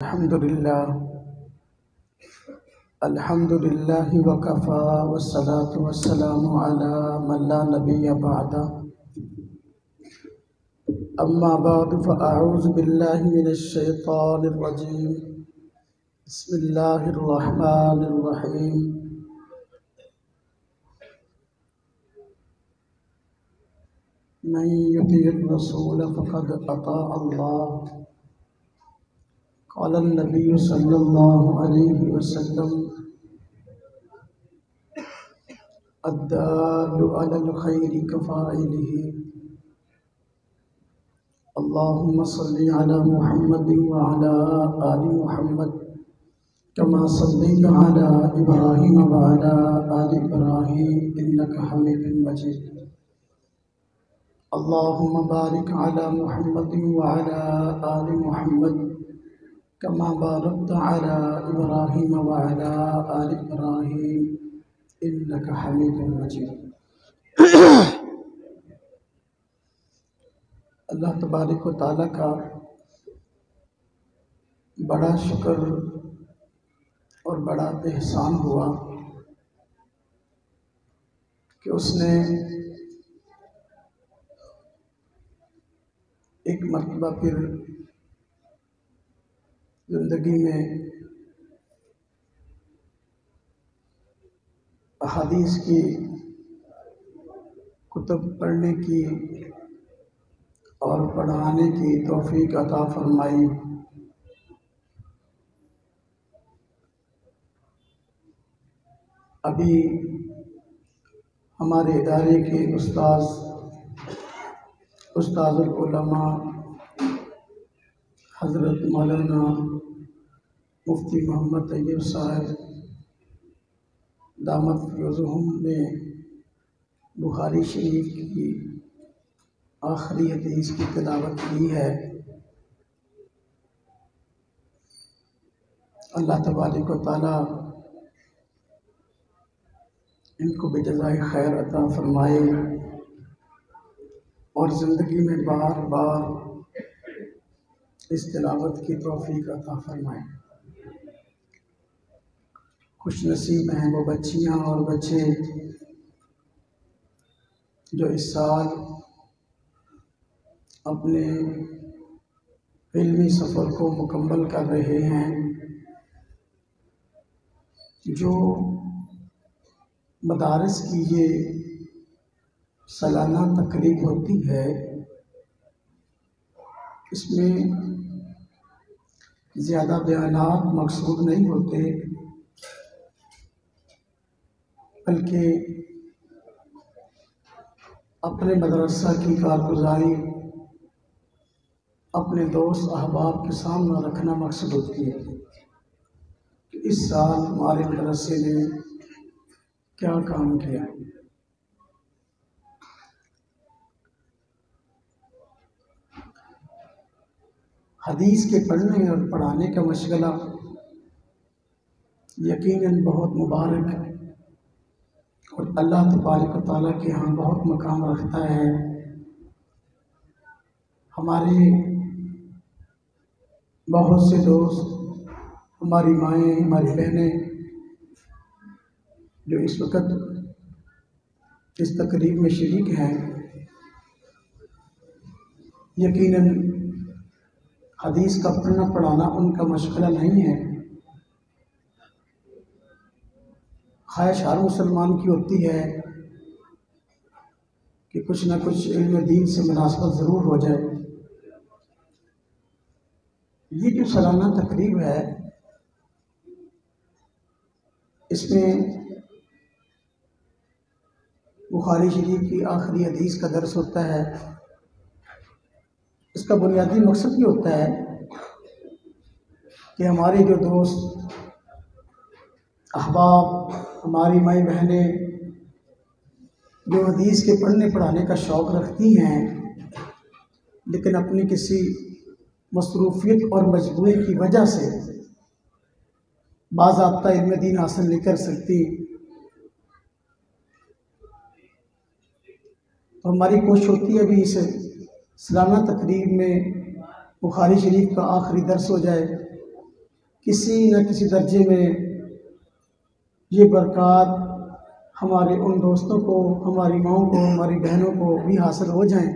الحمد لله وكفى والصلاة والسلام على من لا نبي بعده. أما بعد فأعوذ بالله من الشيطان الرجيم. بسم الله الرحمن الرحيم. من يطع الرسول فقد أطاع الله. قال النبي صلى الله عليه وسلم: الدال على الخير كفاعله. اللهم صل على محمد وعلى آل محمد كما صليت على إبراهيم وعلى آل إبراهيم إنك حميد مجيد. اللهم بارك على محمد وعلى آل محمد كما باركت على إبراهيم وعلى آل إبراهيم إنك حميد مجيد. اللہ تبارک و تعالیٰ کا بڑا شکر اور بڑا احسان ہوا کہ اس نے ایک مرتبہ پھر زندگی میں احادیث کی کتب پڑھنے کی اور پڑھانے کی توفیق عطا فرمائی. ابھی ہمارے ادارے کے استاذ العلماء حضرت مولانا مفتی محمد طیب صاحب دامت فیضہم نے بخاری شریف کی آخری حدیث کی تلاوت کی ہے. اللہ تبارک و تعالیٰ ان کو بجزائے خیر عطا فرمائے اور زندگی میں بار بار اس تلاوت کی توفیق عطا فرمائے. خوش نصیب ہیں وہ بچیاں اور بچے جو اس سال اپنے علمی سفر کو مکمل کر رہے ہیں. جو مدارس کی یہ سالانہ تقریب ہوتی ہے اس میں زیادہ بیانات مقصود نہیں ہوتے، بلکہ اپنے مدرسہ کی کارگزاری اپنے دوست احباب کے سامنے رکھنا مقصد ہوتی ہے کہ اس سال ہمارے مدرسے نے کیا کام کیا. حدیث کے پڑھنے اور پڑھانے کا مشغلہ یقیناً بہت مبارک اور اللہ تبارک و تعالیٰ کے ہاں بہت مقام رکھتا ہے. ہمارے بہت سے دوست، ہماری مائیں، ہماری بہنیں جو اس وقت اس تقریب میں شریک ہیں، یقیناً حدیث کا پڑھنا پڑھانا ان کا مشغلہ نہیں ہے. خواہش ہر مسلمان کی ہوتی ہے کہ کچھ نہ کچھ علم دین سے مناسبت ضرور ہو جائے. یہ جو سالانہ تقریب ہے اس میں بخاری شریف کی آخری حدیث کا درس ہوتا ہے. اس کا بنیادی مقصد یہ ہوتا ہے کہ ہمارے جو دوست احباب، ہماری مائیں بہنیں جو حدیث کے پڑھنے پڑھانے کا شوق رکھتی ہیں لیکن اپنی کسی مصروفیت اور مجبوری کی وجہ سے باضابطہ علم دین حاصل نہیں کر سکتی، تو ہماری کوشش ہوتی ہے ابھی اس سالانہ تقریب میں بخاری شریف کا آخری درس ہو جائے کسی نہ کسی درجے میں یہ برکات ہمارے ان دوستوں کو، ہماری ماؤں کو، ہماری بہنوں کو بھی حاصل ہو جائیں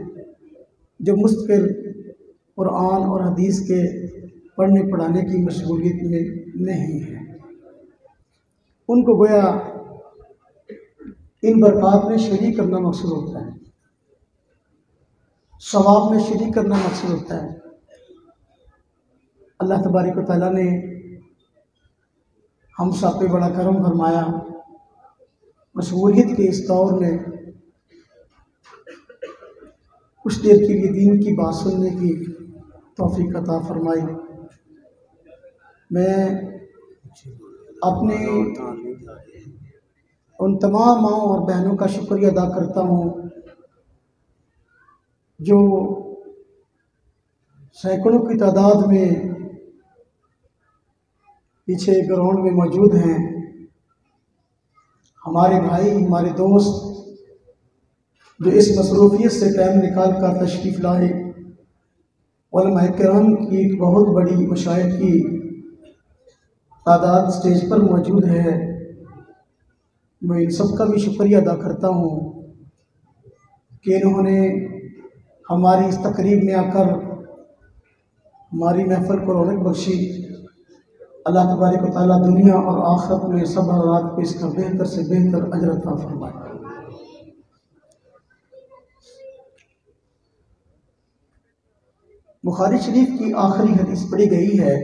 جو مستقل قرآن اور حدیث کے پڑھنے پڑھانے کی مشغولیت میں نہیں ہے۔ ان کو گویا ان برکات میں شریک کرنا مقصود ہوتا ہے، ثواب میں شریک کرنا مقصود ہوتا ہے۔ اللہ تبارک و تعالیٰ نے ہم سب پہ بڑا کرم فرمایا، مشغولیت کے اس دور میں کچھ دیر کے لیے دین کی بات سننے کی توفیق عطا فرمائی۔ میں اپنے ان تمام ماؤں اور بہنوں کا شکریہ ادا کرتا ہوں جو سینکڑوں کی تعداد میں پیچھے گراؤنڈ میں موجود ہیں، ہمارے بھائی، ہمارے دوست جو اس مصروفیت سے ٹائم نکال کر تشریف لائے۔ علماء کرام کی ایک بہت بڑی مشاہد کی تعداد سٹیج پر موجود ہے، میں ان سب کا بھی شکریہ ادا کرتا ہوں کہ انہوں نے ہماری اس تقریب میں آ کر ہماری محفل کو رونق بخشی۔ اللہ تبارک و تعالیٰ دنیا اور آخرت میں سب حالات کو اس کا بہتر سے بہتر اجر عطا فرمائے۔ بخاری شریف کی آخری حدیث پڑھی گئی ہے،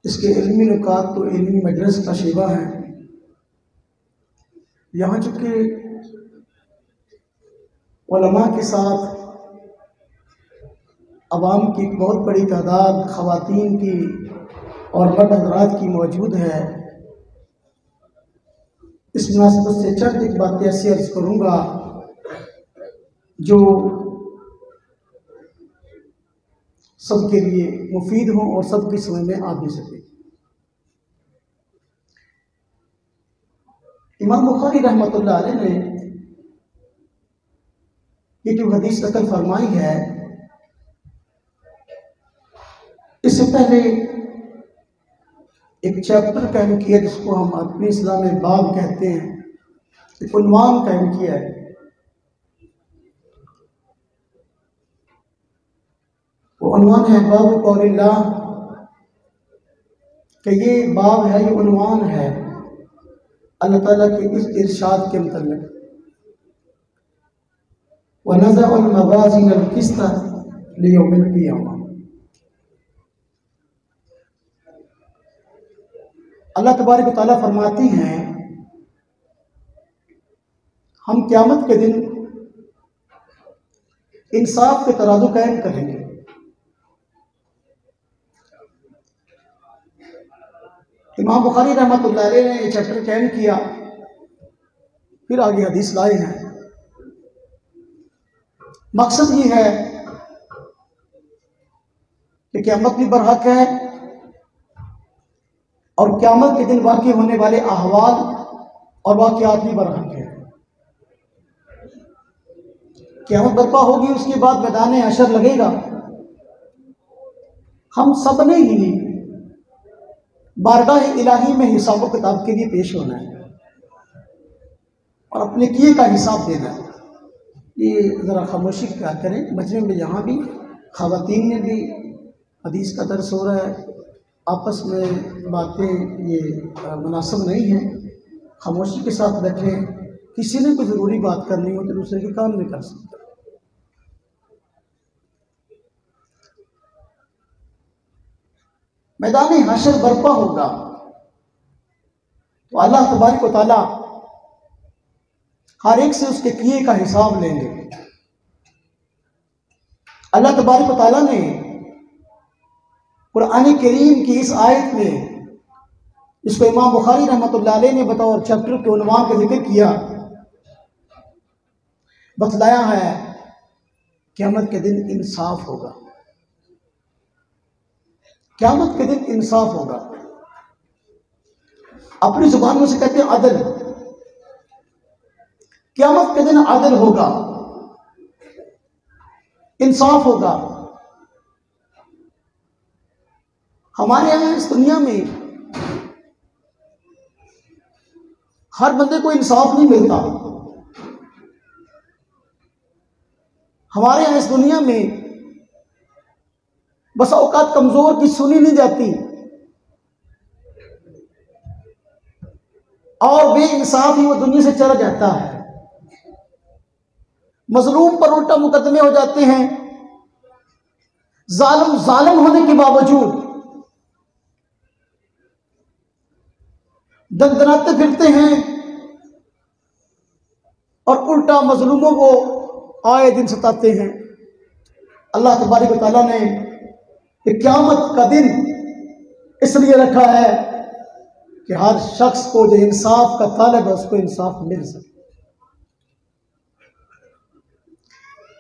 اس کے علمی نکات تو علمی مجلس کا شیوا ہے۔ یہاں چونکہ علماء کے ساتھ عوام کی ایک بہت بڑی تعداد خواتین کی اور مرد حضرات کی موجود ہے، اس مناسبت سے چند ایک باتیں ایسی عرض کروں گا جو سب کے لیے مفید ہوں اور سب کی سمجھ میں آ بھی سکے۔ امام بخاری رحمۃ اللہ علیہ نے یہ جو حدیث نقل فرمائی ہے، اس سے پہلے ایک چیپٹر قائم کیا جس کو ہم اپنی اصطلاح میں باب کہتے ہیں، ایک عنوان قائم کیا ہے۔ وہ عنوان ہے باب قول اللہ، کہ یہ باب ہے، یہ عنوان ہے اللہ تعالیٰ کے اس ارشاد کے متعلق، وَنَزَعُ الْمَوَازِينَ الْقِسْطَ لِيَوْمِ الْقِيَامَةِ۔ اللہ تبارک و تعالیٰ فرماتی ہیں ہم قیامت کے دن انصاف کے ترازو قائم کریں گے۔ امام بخاری رحمۃ اللہ علیہ نے یہ چیپٹر قائم کیا، پھر آگے حدیث لائے ہیں۔ مقصد یہ ہے کہ قیامت بھی برحق ہے اور قیامت کے دن واقع ہونے والے احوال اور واقعات بھی برحق ہیں۔ قیامت برپا ہوگی، اس کے بعد میدان حشر لگے گا، ہم سب نے ہی بارگاہ الہی میں حساب و کتاب کے لیے پیش ہونا ہے اور اپنے کیے کا حساب دینا ہے۔ یہ ذرا خاموشی کیا کریں، مجمع میں یہاں بھی خواتین میں بھی حدیث کا درس ہو رہا ہے، آپس میں باتیں یہ مناسب نہیں ہیں، خاموشی کے ساتھ بیٹھیں۔ کسی نے کوئی ضروری بات کرنی ہو تو دوسرے کے کام نہیں کر سکتا۔ میدان حشر برپا ہوگا تو اللہ تبارک و تعالیٰ ہر ایک سے اس کے کیے کا حساب لیں گے۔ اللہ تبارک و تعالیٰ نے قرآن کریم کی اس آیت میں، اس کو امام بخاری رحمۃ اللہ علیہ نے بطور چیپٹر کے عنوان کا ذکر کیا، بتلایا ہے قیامت کے دن انصاف ہوگا، قیامت کے دن انصاف ہوگا۔ اپنی زبان میں سے کہتے ہیں عدل، قیامت کے دن عدل ہوگا، انصاف ہوگا۔ ہمارے یہاں اس دنیا میں ہر بندے کو انصاف نہیں ملتا. ہمارے یہاں اس دنیا میں بس اوقات کمزور کی سنی نہیں جاتی اور بے انصاف ہی وہ دنیا سے چلا جاتا ہے. مظلوم پر الٹا مقدمے ہو جاتے ہیں. ظالم ہونے کے باوجود دندناتے پھرتے ہیں اور الٹا مظلوموں کو آئے دن ستاتے ہیں. اللہ تبارک و تعالیٰ نے کہ قیامت کا دن اس لیے رکھا ہے کہ ہر شخص کو جو انصاف کا طالب ہے اس کو انصاف مل سکے.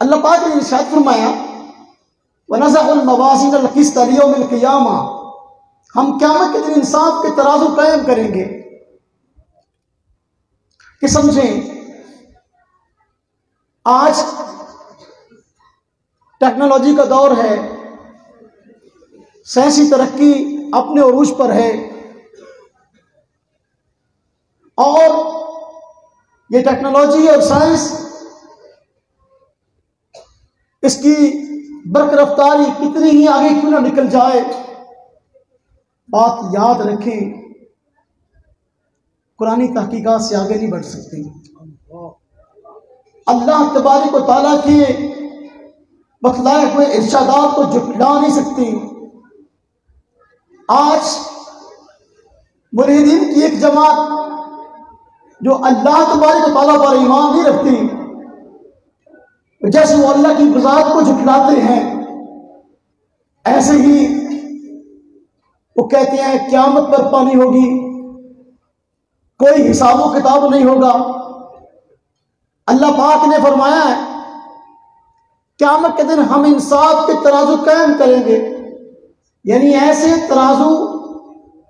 اللہ پاک نے ارشاد فرمایا وَنَزَعُ الْمَوَازِينَ الْقِسْطَ لِيَوْمِ الْقِيَامَةِ، ہم قیامت کے دن انصاف کے ترازو قائم کریں گے. کہ سمجھیں آج ٹیکنالوجی کا دور ہے، سائنسی ترقی اپنے عروج پر ہے اور یہ ٹیکنالوجی اور سائنس اس کی برق رفتاری کتنی ہی آگے کیوں نہ نکل جائے، بات یاد رکھیں قرآنی تحقیقات سے آگے نہیں بڑھ سکتی. اللہ تبارک و تعالیٰ کے بتلائے ہوئے ارشادات کو جھٹلا نہیں سکتی. آج ملحدین کی ایک جماعت جو اللہ تبارک و تعالیٰ پر ایمان نہیں رکھتی، جیسے وہ اللہ کی بذات کو جھٹلاتے ہیں ایسے ہی وہ کہتے ہیں قیامت پر پانی ہوگی، کوئی حساب و کتاب نہیں ہوگا. اللہ پاک نے فرمایا ہے قیامت کے دن ہم انصاف کے ترازو قائم کریں گے، یعنی ایسے ترازو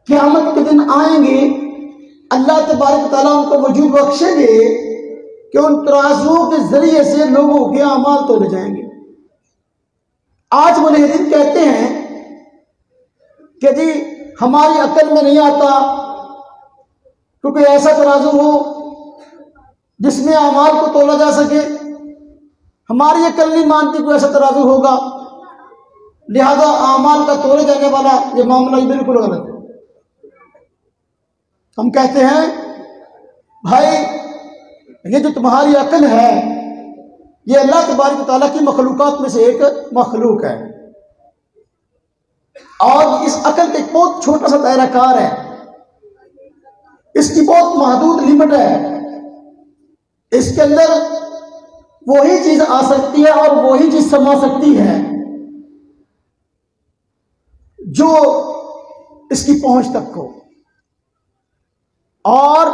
قیامت کے دن آئیں گے، اللہ تبارک تعالیٰ ان کو وجود بخشیں گے کہ ان ترازوؤں کے ذریعے سے لوگوں کے اعمال تولے جائیں گے. آج ملحدین کہتے ہیں کہ جی ہماری عقل میں نہیں آتا کیونکہ ایسا ترازو ہو جس میں اعمال کو تولا جا سکے، ہماری عقل نہیں مانتی کوئی ایسا ترازو ہوگا، لہذا اعمال کا تولے جانے والا یہ معاملہ بالکل غلط ہے. ہم کہتے ہیں بھائی یہ جو تمہاری عقل ہے یہ اللہ تبارک تعالیٰ کی مخلوقات میں سے ایک مخلوق ہے اور اس عقل کا ایک بہت چھوٹا سا دائرہ کار ہے، اس کی بہت محدود لمٹ ہے، اس کے اندر وہی چیز آ سکتی ہے اور وہی چیز سما سکتی ہے جو اس کی پہنچ تک ہو. اور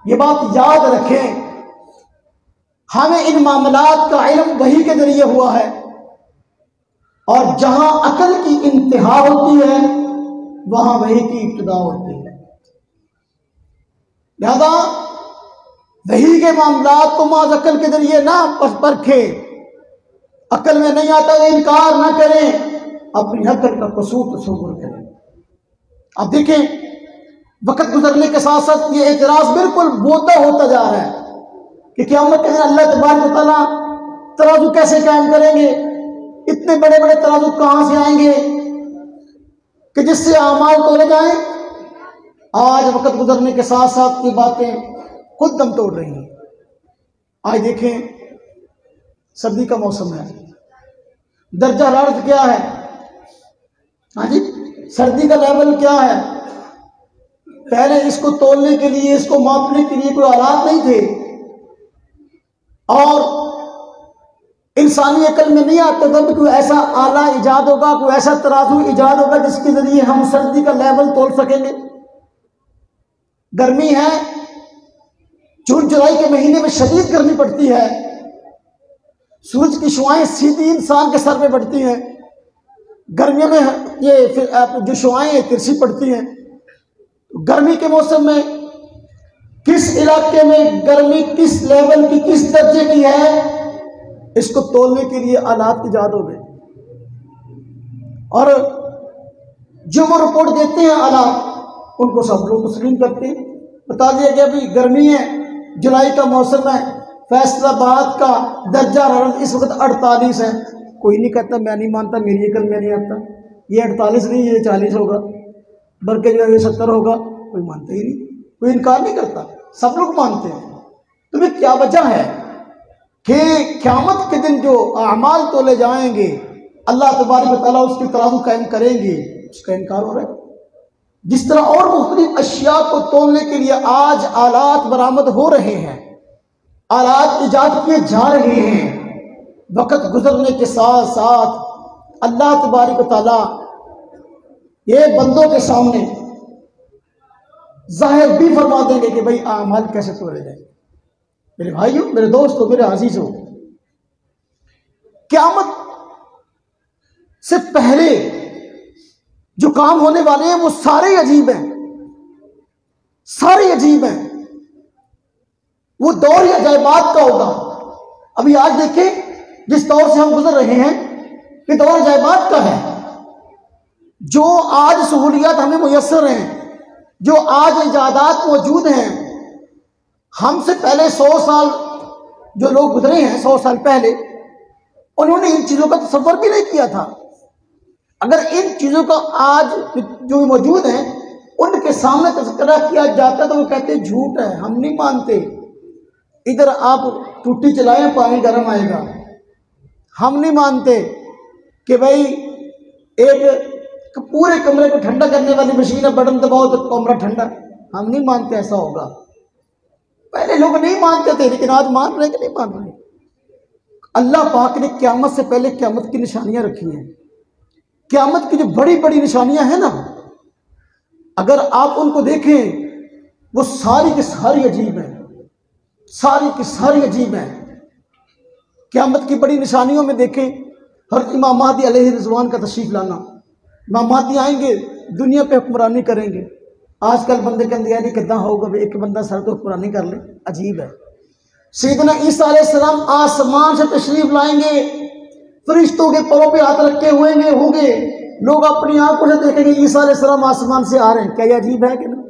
یہ بات یاد رکھیں ہمیں ان معاملات کا علم وحی کے ذریعے ہوا ہے اور جہاں عقل کی انتہا ہوتی ہے وہاں وحی کی ابتدا ہوتی ہے. لہذا وحی کے معاملات کو محض عقل کے ذریعے نہ پرکھیں، عقل میں نہیں آتا تو انکار نہ کریں، اپنی عقل کا قصور تصور کریں. اب دیکھیں وقت گزرنے کے ساتھ ساتھ یہ اعتراض بالکل بوتا ہوتا جا رہا ہے کہ قیامت کے دن اللہ تبارک و تعالیٰ ترازو کیسے قائم کریں گے، اتنے بڑے بڑے ترازو کہاں سے آئیں گے کہ جس سے اعمال تولے جائیں. آج وقت گزرنے کے ساتھ ساتھ یہ باتیں خود دم توڑ رہی ہیں. آج دیکھیں سردی کا موسم ہے، درجہ حرارت کیا ہے، ہاں جی سردی کا لیول کیا ہے. پہلے اس کو تولنے کے لیے اس کو ماپنے کے لیے کوئی آلات نہیں تھے اور انسانی عقل میں نہیں آتا تھا کہ کوئی ایسا آلہ ایجاد ہوگا، کوئی ایسا ترازو ایجاد ہوگا جس کے ذریعے ہم سردی کا لیول تول سکیں گے. گرمی ہے، جون جولائی کے مہینے میں شدید گرمی پڑتی ہے، سورج کی شعائیں سیدھی انسان کے سر پہ پڑتی ہیں، گرمیوں میں یہ جو شعائیں ترچھی پڑتی ہیں. گرمی کے موسم میں کس علاقے میں گرمی کس لیول کی کس درجے کی ہے اس کو تولنے کے لیے آلات ایجاد ہو گئے. اور جو وہ رپورٹ دیتے ہیں آلات ان کو سب لوگ تسلیم کرتے ہیں۔ بتا دیا گیا بھی گرمی ہے، جولائی کا موسم ہے، فیصل آباد کا درجہ حرارت اس وقت 48 ہے، کوئی نہیں کہتا میں نہیں مانتا، میری عقل میں نہیں آتا، یہ 48 نہیں یہ 40 ہوگا، بلکہ جو ہے یہ 70 ہوگا، کوئی مانتا ہی نہیں، کوئی انکار نہیں کرتا، سب لوگ مانتے ہیں۔ تو یہ کیا وجہ ہے کہ قیامت کے دن جو اعمال تولے جائیں گے اللہ تبارک و تعالیٰ اس کی ترازو قائم کریں گے، اس کا انکار ہو رہا ہے؟ جس طرح اور مختلف اشیاء کو تولنے کے لیے آج آلات برآمد ہو رہے ہیں، آلات ایجاد کیے جا رہے ہیں، وقت گزرنے کے ساتھ ساتھ اللہ تبارک و تعالیٰ یہ بندوں کے سامنے ظاہر بھی فرما دیں گے کہ بھئی اعمال کیسے تولے جائیں۔ میرے بھائیوں، میرے دوستوں، میرے عزیزوں، قیامت سے پہلے جو کام ہونے والے ہیں وہ سارے عجیب ہیں، سارے عجیب ہیں، وہ دور ہی عجائبات کا ہوگا۔ ابھی آج دیکھیں جس دور سے ہم گزر رہے ہیں یہ دور عجائبات کا ہے۔ جو آج سہولیات ہمیں میسر ہیں، جو آج ایجادات موجود ہیں، ہم سے پہلے 100 سال جو لوگ گزرے ہیں، 100 سال پہلے انہوں نے ان چیزوں کا تصور بھی نہیں کیا تھا۔ اگر ان چیزوں کا آج جو موجود ہیں ان کے سامنے تذکرہ کیا جاتا تو وہ کہتے جھوٹ ہے، ہم نہیں مانتے، ادھر آپ ٹوٹی چلائیں پانی گرم آئے گا، ہم نہیں مانتے کہ بھائی ایک پورے کمرے کو ٹھنڈا کرنے والی مشین ہے، بٹن دباؤ تو کمرہ ٹھنڈا، ہم نہیں مانتے ایسا ہوگا۔ پہلے لوگ نہیں مانتے تھے لیکن آج مان رہے کہ نہیں مان رہے۔ اللہ پاک نے قیامت سے پہلے قیامت کی نشانیاں رکھی ہیں، قیامت کی جو بڑی بڑی نشانیاں ہیں نا، اگر آپ ان کو دیکھیں وہ ساری کی ساری عجیب ہیں، ساری کی ساری عجیب ہیں۔ قیامت کی بڑی نشانیوں میں دیکھیں حضرت امام مہدی علیہ رضوان کا تشریف لانا۔ امام مہدی آئیں گے، دنیا پہ حکمرانی کریں گے۔ آج کل بندے کے اندر یعنی کتنا ہوگا ایک بندہ سر تو حکمرانی کر لے، عجیب ہے۔ سیدنا عیسیٰ علیہ السلام آسمان سے تشریف لائیں گے، فرشتوں کے پروں پہ ہاتھ رکھے ہوئے ہوں گے، لوگ اپنی آنکھوں سے دیکھیں گے عیسیٰ علیہ السلام آسمان سے آ رہے ہیں۔ کیا یہ عجیب ہے کہ نہیں؟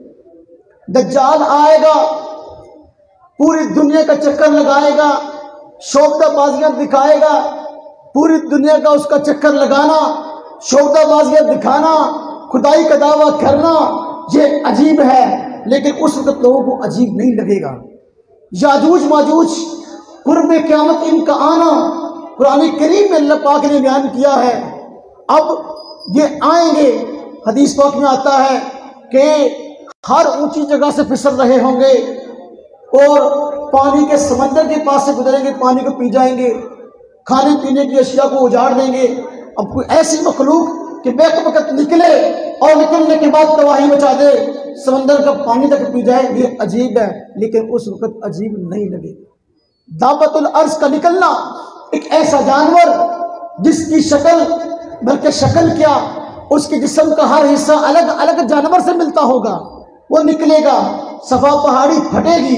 دجال آئے گا، پوری دنیا کا چکر لگائے گا، شوکتہ بازیاں دکھائے گا، پوری دنیا کا اس کا چکر لگانا، شوکتہ بازیاں دکھانا، خدائی کا دعویٰ کرنا، یہ عجیب ہے۔ لیکن اس وقت لوگوں کو عجیب نہیں لگے گا۔ یاجوج ماجوج قرب قیامت ان کا آنا قرآن کریم میں اللہ پاک نے بیان کیا ہے۔ اب یہ آئیں گے، حدیث پاک میں آتا ہے کہ ہر اونچی جگہ سے پھسل رہے ہوں گے اور پانی کے سمندر کے پاس سے گزریں گے، پانی کو پی جائیں گے، کھانے پینے کی اشیاء کو اجاڑ دیں گے۔ اب کوئی ایسی مخلوق کہ بیک وقت نکلے اور نکلنے کے بعد تباہی مچا دے، سمندر کا پانی تک پی جائے، یہ عجیب ہے، لیکن اس وقت عجیب نہیں لگے۔ دابت الارض کا نکلنا، ایک ایسا جانور جس کی شکل، بلکہ شکل کیا، اس کے جسم کا ہر حصہ الگ الگ جانور سے ملتا ہوگا، وہ نکلے گا، صفا پہاڑی پھٹے گی،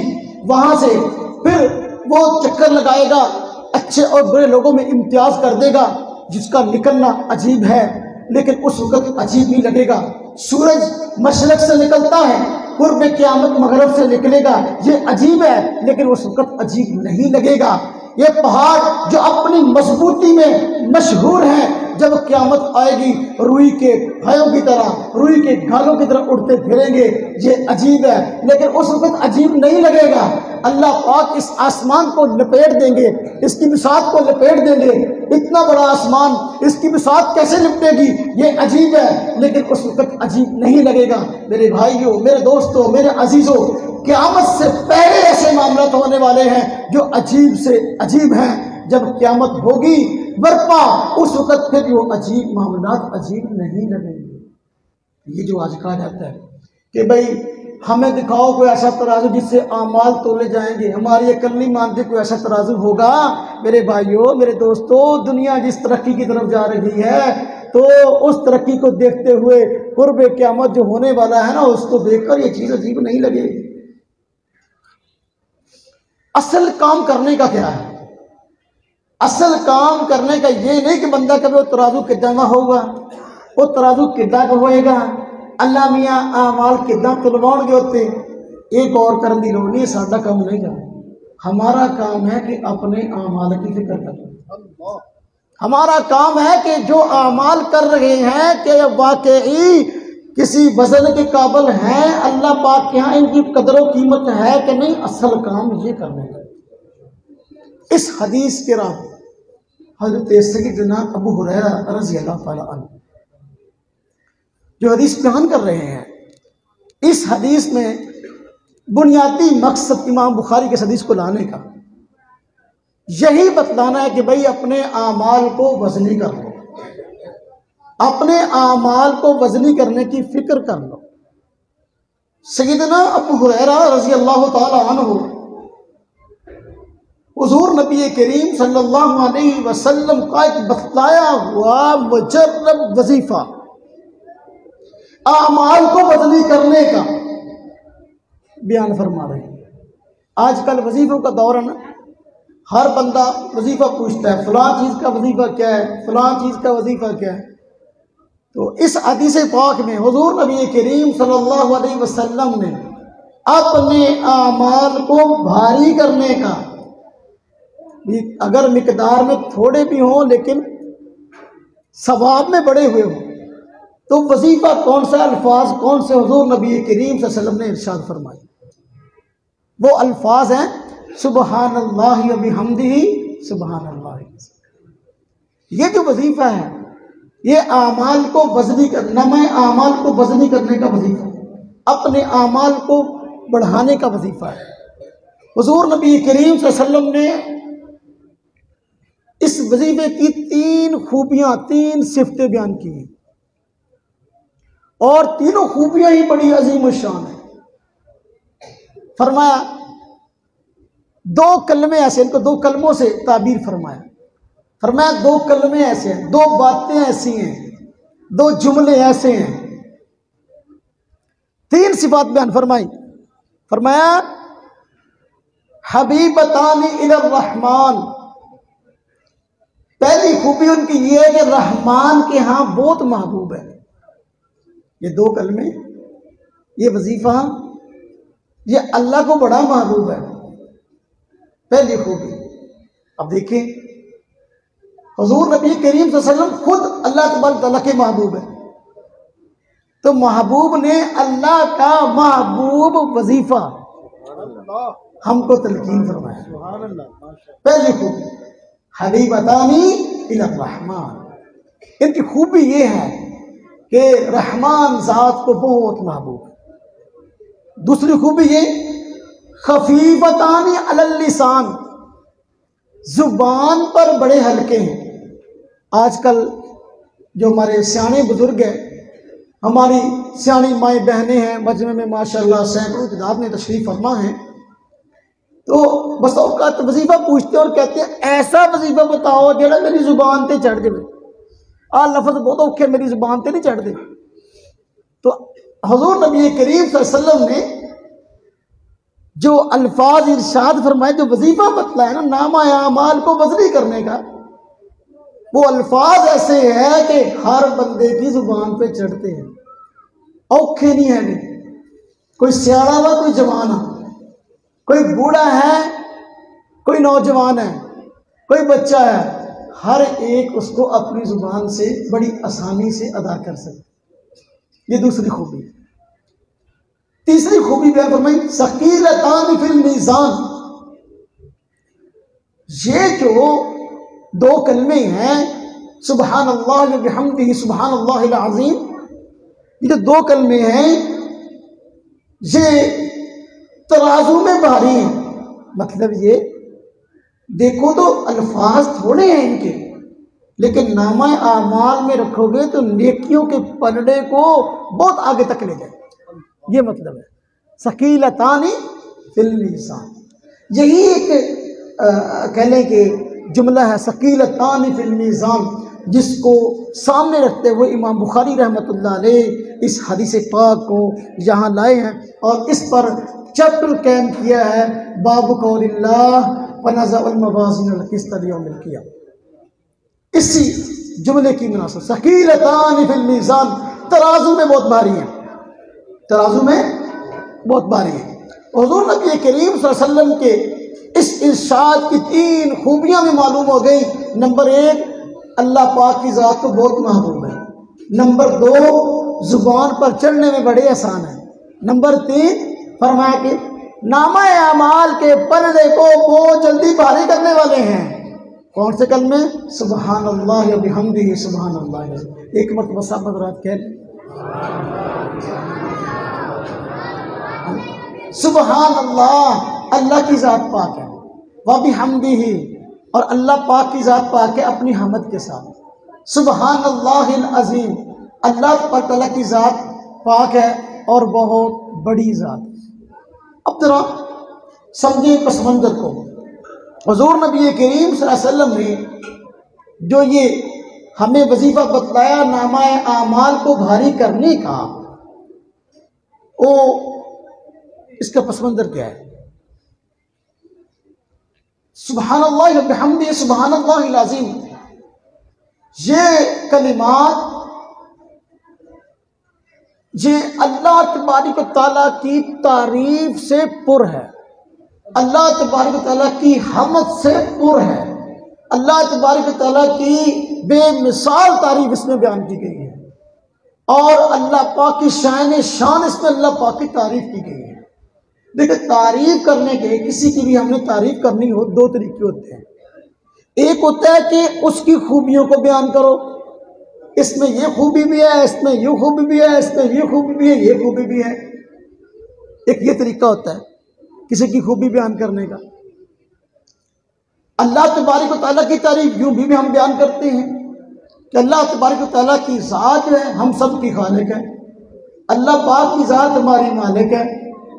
وہاں سے پھر وہ چکر لگائے گا، اچھے اور برے لوگوں میں امتیاز کر دے گا، جس کا نکلنا عجیب ہے لیکن اس وقت عجیب نہیں لگے گا۔ سورج مشرق سے نکلتا ہے، قرب قیامت مغرب سے نکلے گا، یہ عجیب ہے لیکن اس وقت عجیب نہیں لگے گا۔ یہ پہاڑ جو اپنی مضبوطی میں مشہور ہیں، جب قیامت آئے گی روئی کے پھایوں کی طرح، روئی کے گالوں کی طرح اڑتے پھریں گے، یہ عجیب ہے لیکن اس وقت عجیب نہیں لگے گا۔ اللہ پاک اس آسمان کو لپیٹ دیں گے، اس کی بساط کو لپیٹ دیں گے، اتنا بڑا آسمان، اس کی بساط کیسے لپٹے گی، یہ عجیب ہے لیکن اس وقت عجیب نہیں لگے گا۔ میرے بھائیوں، میرے دوستوں، میرے عزیزوں، قیامت سے پہلے ایسے معاملات ہونے والے ہیں جو عجیب سے عجیب ہیں۔ جب قیامت ہوگی برپا، اس وقت پھر وہ عجیب معاملات عجیب نہیں لگیں گے۔ یہ جو آج کہا جاتا ہے کہ بھئی ہمیں دکھاؤ کوئی ایسا ترازو جس سے اعمال تولے جائیں گے، ہماری عقل نہیں مانتی کوئی ایسا ترازو ہوگا۔ میرے بھائیوں، میرے دوستوں، دنیا جس ترقی کی طرف جا رہی ہے تو اس ترقی کو دیکھتے ہوئے قرب قیامت جو ہونے والا ہے نا، اس کو دیکھ کر یہ چیز عجیب نہیں لگے گی۔ اصل کام کرنے کا کیا ہے؟ اصل کام کرنے کا یہ نہیں کہ بندہ کبھی وہ ترازو کے جمع ہوگا وہ ترازو کداں ہوئے گا، اللہ میاں اعمال کداں تلواؤ گے ہوتے، ایک اور کرن دی لوڑ نہیں، ساڈا کام نہیں ہے۔ ہمارا کام ہے کہ اپنے اعمال کی فکر کریں، ہمارا کام ہے کہ جو اعمال کر رہے ہیں کہ واقعی کسی وزن کے قابل ہیں، اللہ پاک کے ہاں ان کی قدر و قیمت ہے کہ نہیں، اصل کام یہ کرنے کا۔ اس حدیث کے راہ حضرت سیدنا ابو ہریرہ رضی اللہ تعالی عنہ جو حدیث بیان کر رہے ہیں، اس حدیث میں بنیادی مقصد امام بخاری کے حدیث کو لانے کا یہی بتلانا ہے کہ بھئی اپنے اعمال کو وزنی کر لو، اپنے اعمال کو وزنی کرنے کی فکر کر لو۔ سیدنا ابو ہریرہ رضی اللہ تعالی عنہ حضور نبی کریم صلی اللہ علیہ وسلم کا ایک بتلایا ہوا مجرب وظیفہ، اعمال کو وزنی کرنے کا بیان فرما رہے ہیں۔ آج کل وظیفوں کا دور ہے نا، ہر بندہ وظیفہ پوچھتا ہے، فلاں چیز کا وظیفہ کیا ہے، فلاں چیز کا وظیفہ کیا ہے۔ تو اس حدیث پاک میں حضور نبی کریم صلی اللہ علیہ وسلم نے اپنے اعمال کو بھاری کرنے کا، اگر مقدار میں تھوڑے بھی ہوں لیکن ثواب میں بڑے ہوئے ہوں، تو وظیفہ کون سا، الفاظ کون سے حضور نبی کریم صلی اللہ علیہ وسلم نے ارشاد فرمائے؟ وہ الفاظ ہیں سبحان اللہ و بحمدہ سبحان اللہ۔ یہ جو وظیفہ ہے یہ اعمال کو وزنی کرنا، میں اعمال کو وزنی کرنے کا وظیفہ، اپنے اعمال کو بڑھانے کا وظیفہ ہے۔ حضور نبی کریم صلی اللہ علیہ وسلم نے اس وظیفے کی 3 خوبیاں، 3 صفتیں بیان کی ہیں، اور تینوں خوبیاں ہی بڑی عظیم الشان ہیں۔ فرمایا 2 کلمے ایسے، ان کو 2 کلموں سے تعبیر فرمایا، فرمایا 2 کلمے ایسے ہیں، 2 باتیں ایسی ہیں، 2 جملے ایسے ہیں، 3 صفات بیان فرمائی۔ فرمایا حبیبتان الی الرحمن، پہلی خوبی ان کی یہ ہے کہ رحمان کے ہاں بہت محبوب ہے۔ یہ 2 کلمے، یہ وظیفہ، یہ اللہ کو بڑا محبوب ہے، پہلی خوبی۔ اب دیکھیں حضور نبی کریم صلی اللہ علیہ وسلم خود اللہ تبارک تعالیٰ کے محبوب ہے، تو محبوب نے اللہ کا محبوب وظیفہ ہم کو تلقین فرمایا۔ پہلی خوبی حبیبتانی الی الرحمن، ان کی خوبی یہ ہے کہ رحمان ذات کو بہت محبوب ہے۔ دوسری خوبی یہ خفیفتان علی اللسان، زبان پر بڑے ہلکے ہیں۔ آج کل جو ہمارے سیانے بزرگ ہیں، ہماری سیانی مائیں بہنیں ہیں، مجمع میں ماشاءاللہ سینکڑوں تعداد میں تشریف فرما ہیں، تو بس اوقات وظیفہ پوچھتے اور کہتے ہیں ایسا وظیفہ بتاؤ جڑا میری زبان تے چڑھ جائے، لفظ بہت اوکھے میری زبان تے نہیں چڑھ دے۔ تو حضور نبی کریم صلی اللہ علیہ وسلم نے جو الفاظ ارشاد فرمائے، جو وظیفہ بتلایا نا نامہ اعمال کو وزنی کرنے کا، وہ الفاظ ایسے ہیں کہ ہر بندے کی زبان پہ چڑھتے ہیں، اوکھے نہیں ہیں، نہیں کوئی سیاڑا ہوا کوئی جوان ہے، کوئی بوڑھا ہے کوئی نوجوان ہے، کوئی بچہ ہے، ہر ایک اس کو اپنی زبان سے بڑی آسانی سے ادا کر سکتے۔ یہ دوسری خوبی ہے۔ تیسری خوبی بیان فرمائی ثقیلتان فی المیزان، یہ جو 2 کلمے ہیں سبحان اللہ و بحمدہ سبحان اللہ العظیم، یہ جو 2 کلمے ہیں یہ ترازو میں بھاری ہیں۔ مطلب یہ دیکھو تو الفاظ تھوڑے ہیں ان کے، لیکن نامہ اعمال میں رکھو گے تو نیکیوں کے پلڑے کو بہت آگے تک لے جائے، یہ مطلب ہے ثقیلتان فی المیزان۔ یہی ایک کہہ لیں کہ جملہ ہے ثقیلتان فی المیزان، جس کو سامنے رکھتے ہوئے امام بخاری رحمۃ اللہ علیہ اس حدیث پاک کو یہاں لائے ہیں، اور اس پر چیپٹر قائم کیا ہے باب قول اللہ ونضع الموازین القسط لیوم القیامہ۔ اسی جملے کی مناسبت ثقیلتان فی المیزان، ترازو میں بہت بھاری ہیں، ترازو میں بہت بھاری ہے۔ حضور نبی کریم صلی اللہ علیہ وسلم کے اس ارشاد کی 3 خوبیاں بھی معلوم ہو گئی۔ نمبر 1، اللہ پاک کی ذات کو بہت محبوب ہے۔ نمبر 2، زبان پر چڑھنے میں بڑے آسان ہے۔ نمبر 3، فرمایا کہ نامہ اعمال کے پردے کو بہت جلدی بھاری کرنے والے ہیں۔ کون سے کلمے؟ سبحان اللہ و بحمدہ، سبحان اللہ۔ ایک مرتبہ صاحب حضرات کہہ لیں سبحان اللہ، اللہ کی ذات پاک ہے، وبحمدہ، اور اللہ پاک کی ذات پاک ہے اپنی حمد کے ساتھ۔ سبحان اللہ العظیم، اللہ تعالیٰ کی ذات پاک ہے اور بہت بڑی ذات ہے۔ اب ذرا سمجھیں پس منظر کو۔ حضور نبی کریم صلی اللہ علیہ وسلم نے جو یہ ہمیں وظیفہ بتلایا نامہ اعمال کو بھاری کرنے کا، وہ اس کا پس منظر کیا ہے؟ سبحان اللہ و بحمدہ، سبحان اللہ العظیم، یہ کلمات یہ اللہ تبارک و تعالیٰ کی تعریف سے پر ہے، اللہ تبارک و تعالیٰ کی حمد سے پر ہے، اللہ تبارک و تعالیٰ کی بے مثال تعریف اس میں بیان کی گئی ہے، اور اللہ پاک کی شان اس میں اللہ پاک کی تعریف کی گئی ہے۔ دیکھیں، تعریف کرنے کے کسی کی بھی ہم نے تعریف کرنی ہو 2 طریقے ہوتے ہیں۔ ایک ہوتا ہے کہ اس کی خوبیوں کو بیان کرو، اس میں یہ خوبی بھی ہے، اس میں یہ خوبی بھی ہے، اس میں یہ خوبی بھی ہے، یہ خوبی بھی ہے۔ ایک یہ طریقہ ہوتا ہے کسی کی خوبی بیان کرنے کا۔ اللہ تبارک و تعالیٰ کی تعریف یوں بھی ہم بیان کرتے ہیں کہ اللہ تبارک و تعالیٰ کی ذات جو ہے ہم سب کی خالق ہے، اللہ پاک کی ذات ہماری مالک ہے،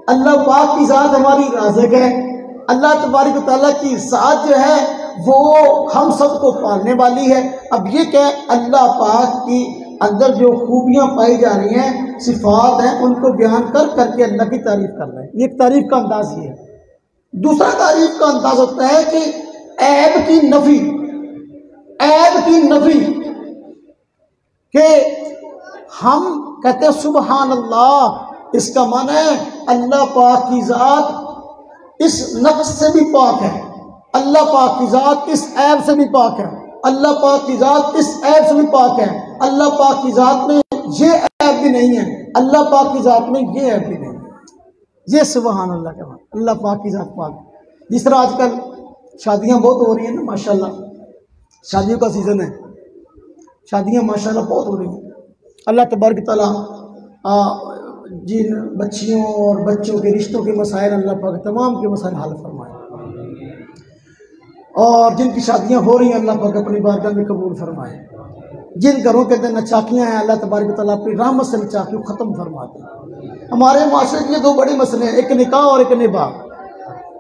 اللہ پاک کی ذات ہماری رازق ہے، اللہ تبارک و تعالیٰ کی ذات جو ہے وہ ہم سب کو پالنے والی ہے۔ اب یہ کہ اللہ پاک کی اندر جو خوبیاں پائی جا رہی ہیں، صفات ہیں، ان کو بیان کر کر کے اللہ کی تعریف کر رہے ہیں۔ یہ ایک تعریف کا انداز یہ ہے۔ دوسرا تعریف کا انداز ہوتا ہے کہ عیب کی نفی، عیب کی نفی، کہ ہم کہتے ہیں سبحان اللہ، اس کا معنی ہے اللہ پاک کی ذات اس نقص سے بھی پاک ہے، اللہ پاک کی ذات اس عیب سے بھی پاک ہے، اللہ پاک کی ذات اس عیب سے بھی پاک ہے، اللہ پاک کی ذات میں یہ عیب بھی نہیں ہے، اللہ پاک کی ذات میں یہ عیب بھی نہیں ہے۔ یہ سبحان اللہ کے بعد اللہ پاک کی ذات پاک ہے۔ جس طرح آج کل شادیاں بہت ہو رہی ہیں نا، ماشاءاللہ شادیوں کا سیزن ہے، شادیاں ماشاءاللہ بہت ہو رہی ہیں۔ اللہ تبارک تعالیٰ جن بچیوں اور بچوں کے رشتوں کے مسائل اللہ پاک تمام کے مسائل حل فرمائے، اور جن کی شادیاں ہو رہی ہیں اللہ پاک اپنی بارگاہ میں قبول فرمائے، جن گھروں کے اندر نچاکیاں ہیں اللہ تبارک تعالیٰ اپنی رحمت سے نچاکیوں ختم فرماتے ہیں۔ ہمارے معاشرے کے 2 بڑے مسئلے ہیں، ایک نکاح اور ایک نباہ۔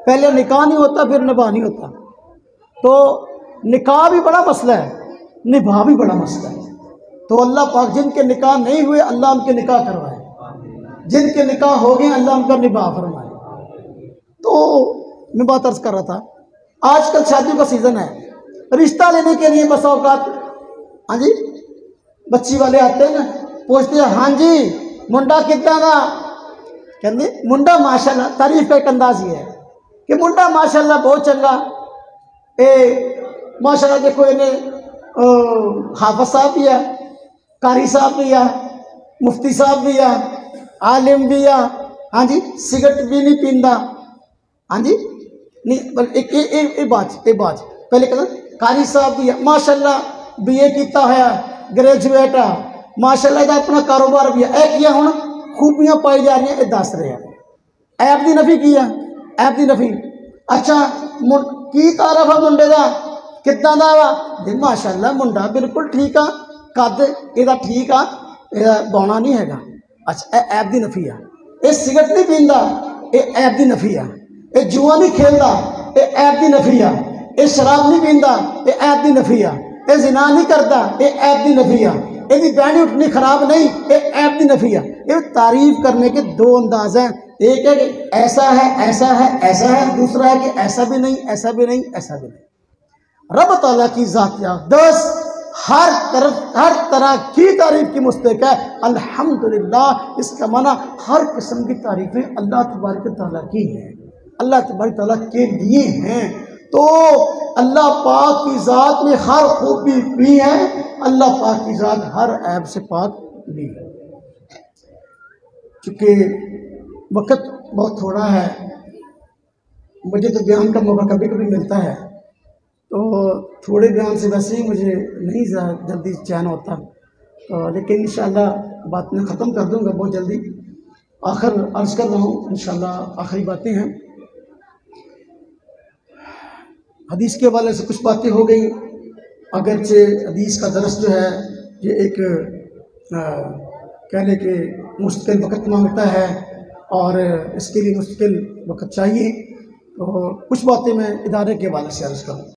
پہلے نکاح نہیں ہوتا، پھر نباہ نہیں ہوتا، تو نکاح بھی بڑا مسئلہ ہے، نباہ بھی بڑا مسئلہ ہے۔ تو اللہ پاک جن کے نکاح نہیں ہوئے اللہ ان کے نکاح کروائے، جن کے نکاح ہو گئے اللہ ان کا نباہ فرمائے۔ تو میں بات عرض کر رہا تھا، آج کل شادیوں کا سیزن ہے، رشتہ لینے کے لیے بس اوقات ہاں جی بچی والے آتے ہیں نا، پوچھتے ہیں ہاں جی منڈا کتنا تھا، کہتے منڈا ماشاءاللہ، تعریف کا ایک انداز یہ ہے کہ منڈا ماشاءاللہ بہت چنگا، ماشاءاللہ دیکھو انہیں حافظ صاحب بھی ہے، قاری صاحب بھی ہے، مفتی صاحب بھی ہے، عالم بھی ہے، ہاں جی سگرٹ بھی نہیں پیندا، ہاں جی نہیں ایک بات پہلے کہتا قاری صاحب بھی ہے، ماشاءاللہ بی اے کیتا ہے، گریجویٹ ہے، ماشاءاللہ دا اپنا کاروبار بھی ہے، ایک یہ ہوں خوبیاں پائی جا رہی ہیں، یہ دس رہے ہیں، عیب دی نفی کی ہے، عیب دی نفی۔ اچھا کی تعارف ہے منڈے دا کتنا دا وا؟ ماشاءاللہ منڈا بالکل ٹھیک آ، قد یہ ٹھیک آ، بونا نہیں ہے گا، اچھا اے عیب دی نفی ہے۔ یہ سگرٹ نہیں پیندا، یہ عیب دی نفی ہے۔ یہ جوا نہیں کھیلتا، یہ عیب دی نفی ہے۔ یہ شراب نہیں پیندا، یہ عیب دی نفی ہے۔ یہ زنا نہیں کرتا، یہ عیب دی نفی ہے۔ یہ بہنی اٹھنی خراب نہیں، یہ عیب دی نفی ہے۔ یہ تعریف کرنے کے 2 انداز ہیں، ایک ہے کہ ایسا ہے ایسا ہے ایسا ہے، دوسرا ہے کہ ایسا بھی نہیں ایسا بھی نہیں ایسا بھی نہیں۔ رب تعالیٰ کی ذاتیات 10 ہر طرح کی تعریف کی مستحق ہے الحمدللہ۔ اس کا معنی ہر قسم کی تعریفیں اللہ تبارک تعالیٰ کی ہیں، اللہ تبارک تعالیٰ کے لیے ہیں۔ تو اللہ پاک کی ذات میں ہر خوبی بھی ہے، اللہ پاک کی ذات ہر عیب سے پاک بھی ہے۔ چونکہ وقت بہت تھوڑا ہے، مجھے تو بیان کا موقع کبھی کبھی ملتا ہے، تو تھوڑے بیان سے ویسے ہی مجھے نہیں جلدی چین ہوتا، لیکن انشاءاللہ بات میں ختم کر دوں گا بہت جلدی۔ آخر عرض کر رہا ہوں، انشاءاللہ آخری باتیں ہیں۔ حدیث کے حوالے سے کچھ باتیں ہو گئی، اگرچہ حدیث کا درس جو ہے یہ ایک کہنے کے مستقل وقت مانگتا ہے اور اس کے لیے مستقل وقت چاہیے، تو کچھ باتیں میں ادارے کے حوالے سے عرض کروں۔